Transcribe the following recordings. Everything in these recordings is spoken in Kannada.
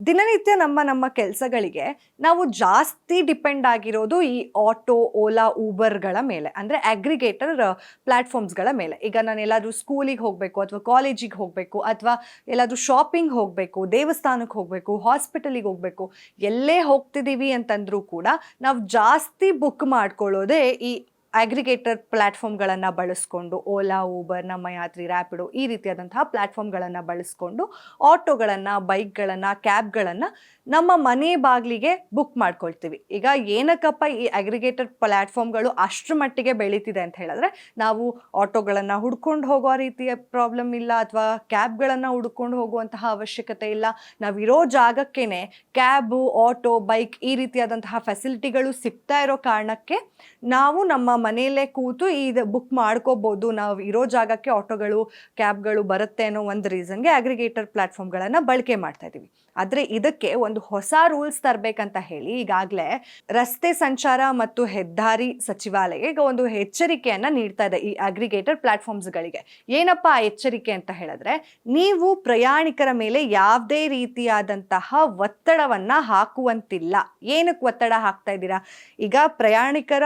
ದಿನನಿತ್ಯ ನಮ್ಮ ಕೆಲಸಗಳಿಗೆ ನಾವು ಜಾಸ್ತಿ ಡಿಪೆಂಡ್ ಆಗಿರೋದು ಈ ಆಟೋ, ಓಲಾ, ಊಬರ್ಗಳ ಮೇಲೆ, ಅಂದರೆ ಅಗ್ರಿಗೇಟರ್ ಪ್ಲ್ಯಾಟ್ಫಾರ್ಮ್ಸ್ಗಳ ಮೇಲೆ. ಈಗ ನಾನು ಎಲ್ಲಾದರೂ ಸ್ಕೂಲಿಗೆ ಹೋಗಬೇಕು ಅಥವಾ ಕಾಲೇಜಿಗೆ ಹೋಗಬೇಕು ಅಥವಾ ಎಲ್ಲಾದರೂ ಶಾಪಿಂಗ್ ಹೋಗಬೇಕು, ದೇವಸ್ಥಾನಕ್ಕೆ ಹೋಗಬೇಕು, ಹಾಸ್ಪಿಟಲಿಗೆ ಹೋಗಬೇಕು, ಎಲ್ಲೇ ಹೋಗ್ತಿದ್ದೀವಿ ಅಂತಂದರೂ ಕೂಡ ನಾವು ಜಾಸ್ತಿ ಬುಕ್ ಮಾಡ್ಕೊಳ್ಳೋದೇ ಈ ಅಗ್ರಿಗೇಟರ್ ಪ್ಲ್ಯಾಟ್ಫಾರ್ಮ್ಗಳನ್ನು ಬಳಸ್ಕೊಂಡು. ಓಲಾ, ಊಬರ್, ನಮ್ಮ ಯಾತ್ರಿ, ರ್ಯಾಪಿಡೋ ಈ ರೀತಿಯಾದಂತಹ ಪ್ಲ್ಯಾಟ್ಫಾರ್ಮ್ಗಳನ್ನು ಬಳಸ್ಕೊಂಡು ಆಟೋಗಳನ್ನು, ಬೈಕ್ಗಳನ್ನು, ಕ್ಯಾಬ್ಗಳನ್ನು ನಮ್ಮ ಮನೆ ಬಾಗಿಲಿಗೆ ಬುಕ್ ಮಾಡ್ಕೊಳ್ತೀವಿ. ಈಗ ಏನಕ್ಕಪ್ಪ ಈ ಅಗ್ರಿಗೇಟರ್ ಪ್ಲ್ಯಾಟ್ಫಾರ್ಮ್ಗಳು ಅಷ್ಟರ ಮಟ್ಟಿಗೆ ಬೆಳೀತಿದೆ ಅಂತ ಹೇಳಿದ್ರೆ, ನಾವು ಆಟೋಗಳನ್ನು ಹುಡ್ಕೊಂಡು ಹೋಗೋ ರೀತಿಯ ಪ್ರಾಬ್ಲಮ್ ಇಲ್ಲ, ಅಥವಾ ಕ್ಯಾಬ್ಗಳನ್ನು ಹುಡ್ಕೊಂಡು ಹೋಗುವಂತಹ ಅವಶ್ಯಕತೆ ಇಲ್ಲ. ನಾವಿರೋ ಜಾಗಕ್ಕೇ ಕ್ಯಾಬು, ಆಟೋ, ಬೈಕ್ ಈ ರೀತಿಯಾದಂತಹ ಫೆಸಿಲಿಟಿಗಳು ಸಿಗ್ತಾ ಇರೋ ಕಾರಣಕ್ಕೆ ನಾವು ನಮ್ಮ ಮನೆಯಲ್ಲೇ ಕೂತು ಇದು ಬುಕ್ ಮಾಡ್ಕೋಬೋದು. ನಾವು ಇರೋ ಜಾಗಕ್ಕೆ ಆಟೋಗಳು, ಕ್ಯಾಬ್ಗಳು ಬರುತ್ತೆ ಅನ್ನೋ ಒಂದು ರೀಸನ್ಗೆ ಅಗ್ರಿಗೇಟರ್ ಪ್ಲ್ಯಾಟ್ಫಾರ್ಮ್ಗಳನ್ನು ಬಳಕೆ ಮಾಡ್ತಾ ಇದ್ದೀವಿ. ಆದರೆ ಇದಕ್ಕೆ ಒಂದು ಹೊಸ ರೂಲ್ಸ್ ತರಬೇಕಂತ ಹೇಳಿ ಈಗಾಗಲೇ ರಸ್ತೆ ಸಂಚಾರ ಮತ್ತು ಹೆದ್ದಾರಿ ಸಚಿವಾಲಯ ಈಗ ಒಂದು ಎಚ್ಚರಿಕೆಯನ್ನು ನೀಡ್ತಾ ಇದೆ ಈ ಅಗ್ರಿಗೇಟರ್ ಪ್ಲ್ಯಾಟ್ಫಾರ್ಮ್ಸ್ಗಳಿಗೆ. ಏನಪ್ಪ ಆ ಎಚ್ಚರಿಕೆ ಅಂತ ಹೇಳಿದ್ರೆ, ನೀವು ಪ್ರಯಾಣಿಕರ ಮೇಲೆ ಯಾವುದೇ ರೀತಿಯಾದಂತಹ ಒತ್ತಡವನ್ನು ಹಾಕುವಂತಿಲ್ಲ. ಏನಕ್ಕೆ ಒತ್ತಡ ಹಾಕ್ತಾ ಇದ್ದೀರಾ? ಈಗ ಪ್ರಯಾಣಿಕರ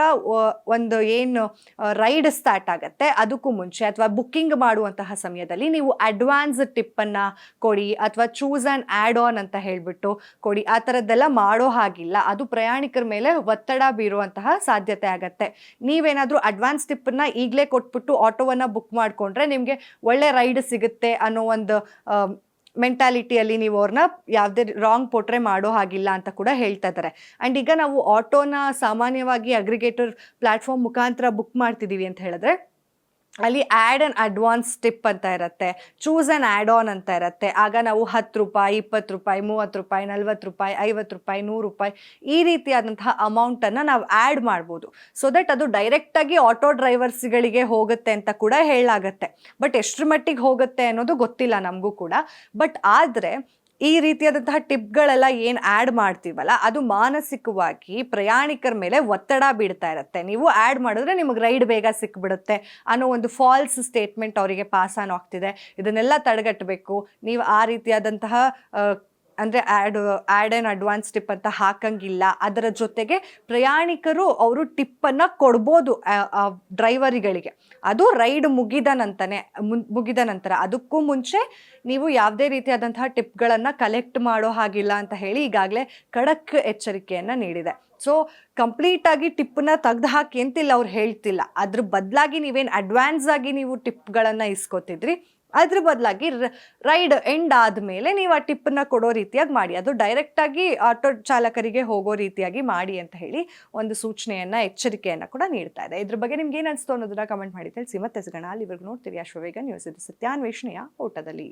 ಒಂದು ಏನು ರೈಡ್ ಸ್ಟಾರ್ಟ್ ಆಗುತ್ತೆ ಅದಕ್ಕೂ ಮುಂಚೆ ಅಥವಾ ಬುಕ್ಕಿಂಗ್ ಮಾಡುವಂತಹ ಸಮಯದಲ್ಲಿ ನೀವು ಅಡ್ವಾನ್ಸ್ ಟಿಪ್ಪನ್ನು ಕೊಡಿ, ಅಥವಾ ಚೂಸ್ ಆ್ಯಂಡ್ ಆ್ಯಡ್ ಆನ್ ಅಂತ ಹೇಳಿಬಿಟ್ಟು ಕೊಡಿ. ಆ ಥರದ್ದೆಲ್ಲ ಮಾಡೋ ಹಾಗಿಲ್ಲ. ಅದು ಪ್ರಯಾಣಿಕರ ಮೇಲೆ ಒತ್ತಡ ಬೀರುವಂತಹ ಸಾಧ್ಯತೆ ಆಗತ್ತೆ. ನೀವೇನಾದರೂ ಅಡ್ವಾನ್ಸ್ ಟಿಪ್ಪನ್ನು ಈಗಲೇ ಕೊಟ್ಬಿಟ್ಟು ಆಟೋವನ್ನು ಬುಕ್ ಮಾಡಿಕೊಂಡ್ರೆ ನಿಮಗೆ ಒಳ್ಳೆ ರೈಡ್ ಸಿಗುತ್ತೆ ಅನ್ನೋ ಒಂದು ಮೆಂಟಾಲಿಟಿಯಲ್ಲಿ ನೀವು ಅವ್ರನ್ನ ಯಾವುದೇ ರಾಂಗ್ ಪೋಟ್ರೆ ಮಾಡೋ ಹಾಗಿಲ್ಲ ಅಂತ ಕೂಡ ಹೇಳ್ತಾ ಇದ್ದಾರೆ. ಆ್ಯಂಡ್ ಈಗ ನಾವು ಆಟೋನ ಸಾಮಾನ್ಯವಾಗಿ ಅಗ್ರಿಗೇಟರ್ ಪ್ಲ್ಯಾಟ್ಫಾರ್ಮ್ ಮುಖಾಂತರ ಬುಕ್ ಮಾಡ್ತಿದ್ದೀವಿ ಅಂತ ಹೇಳಿದ್ರೆ, ಅಲ್ಲಿ ಆ್ಯಡ್ ಆ್ಯಂಡ್ ಅಡ್ವಾನ್ಸ್ ಟಿಪ್ ಅಂತ ಇರುತ್ತೆ, ಚೂಸ್ ಆ್ಯಂಡ್ ಆ್ಯಡ್ ಆನ್ ಅಂತ ಇರುತ್ತೆ. ಆಗ ನಾವು 10 ರೂಪಾಯಿ, 20 ರೂಪಾಯಿ, 30 ರೂಪಾಯಿ, 40 ರೂಪಾಯಿ, 50 ರೂಪಾಯಿ, 100 ರೂಪಾಯಿ ಈ ರೀತಿಯಾದಂತಹ ಅಮೌಂಟನ್ನು ನಾವು ಆ್ಯಡ್ ಮಾಡ್ಬೋದು. ಸೊ ದಟ್ ಅದು ಡೈರೆಕ್ಟಾಗಿ ಆಟೋ ಡ್ರೈವರ್ಸ್ಗಳಿಗೆ ಹೋಗುತ್ತೆ ಅಂತ ಕೂಡ ಹೇಳಾಗತ್ತೆ. ಬಟ್ ಎಷ್ಟರ ಮಟ್ಟಿಗೆ ಹೋಗುತ್ತೆ ಅನ್ನೋದು ಗೊತ್ತಿಲ್ಲ ನಮಗೂ ಕೂಡ. ಬಟ್ ಆದರೆ ಈ ರೀತಿಯಾದಂತಹ ಟಿಪ್ಗಳೆಲ್ಲ ಏನು ಆ್ಯಡ್ ಮಾಡ್ತೀವಲ್ಲ, ಅದು ಮಾನಸಿಕವಾಗಿ ಪ್ರಯಾಣಿಕರ ಮೇಲೆ ಒತ್ತಡ ಬೀಳ್ತಾ ಇರುತ್ತೆ. ನೀವು ಆ್ಯಡ್ ಮಾಡಿದ್ರೆ ನಿಮಗೆ ರೈಡ್ ಬೇಗ ಸಿಕ್ಬಿಡುತ್ತೆ ಅನ್ನೋ ಒಂದು ಫಾಲ್ಸ್ ಸ್ಟೇಟ್ಮೆಂಟ್ ಅವರಿಗೆ ಪಾಸ್ ಆನ್ ಆಗ್ತಿದೆ. ಇದನ್ನೆಲ್ಲ ತಡೆಗಟ್ಟಬೇಕು. ನೀವು ಆ ರೀತಿಯಾದಂತಹ ಅಂದರೆ ಆ್ಯಡ್ ಆ್ಯಂಡ್ ಅಡ್ವಾನ್ಸ್ ಟಿಪ್ ಅಂತ ಹಾಕಂಗಿಲ್ಲ. ಅದರ ಜೊತೆಗೆ ಪ್ರಯಾಣಿಕರು ಅವರು ಟಿಪ್ಪನ್ನು ಕೊಡ್ಬೋದು ಡ್ರೈವರಿಗಳಿಗೆ, ಅದು ರೈಡ್ ಮುಗಿದ ನಂತರ. ಅದಕ್ಕೂ ಮುಂಚೆ ನೀವು ಯಾವುದೇ ರೀತಿಯಾದಂತಹ ಟಿಪ್ಗಳನ್ನು ಕಲೆಕ್ಟ್ ಮಾಡೋ ಹಾಗಿಲ್ಲ ಅಂತ ಹೇಳಿ ಈಗಾಗಲೇ ಖಡಕ್ ಎಚ್ಚರಿಕೆಯನ್ನು ನೀಡಿದೆ. ಸೊ ಕಂಪ್ಲೀಟಾಗಿ ಟಿಪ್ಪನ್ನ ತೆಗ್ದು ಹಾಕಿ ಅಂತಿಲ್ಲ, ಅವ್ರು ಹೇಳ್ತಿಲ್ಲ. ಅದ್ರ ಬದಲಾಗಿ ನೀವೇನು ಅಡ್ವಾನ್ಸ್ ಆಗಿ ನೀವು ಟಿಪ್ಗಳನ್ನು ಇಸ್ಕೊತಿದ್ರಿ, ಅದ್ರ ಬದಲಾಗಿ ರೈಡ್ ಎಂಡ್ ಆದಮೇಲೆ ನೀವು ಆ ಟಿಪ್ಪನ್ನು ಕೊಡೋ ರೀತಿಯಾಗಿ ಮಾಡಿ, ಅದು ಡೈರೆಕ್ಟಾಗಿ ಆಟೋ ಚಾಲಕರಿಗೆ ಹೋಗೋ ರೀತಿಯಾಗಿ ಮಾಡಿ ಅಂತ ಹೇಳಿ ಒಂದು ಸೂಚನೆಯನ್ನು, ಎಚ್ಚರಿಕೆಯನ್ನು ಕೂಡ ನೀಡ್ತಾ ಇದೆ. ಇದ್ರ ಬಗ್ಗೆ ನಿಮ್ಗೆ ಏನು ಅನಿಸ್ತು ಅನ್ನೋದನ್ನ ಕಮೆಂಟ್ ಮಾಡಿ ತಿಳಿಸಿ. ಮತ್ತೆ ಸಿಗೋಣ. ಅಲ್ಲಿವರೆಗೂ ನೋಡ್ತೀವಿ ಅಶ್ವವೇಗ ನ್ಯೂಸ್. ಇದು ಸತ್ಯಾನ್ವೇಷಣೆಯ ಓಟದಲ್ಲಿ.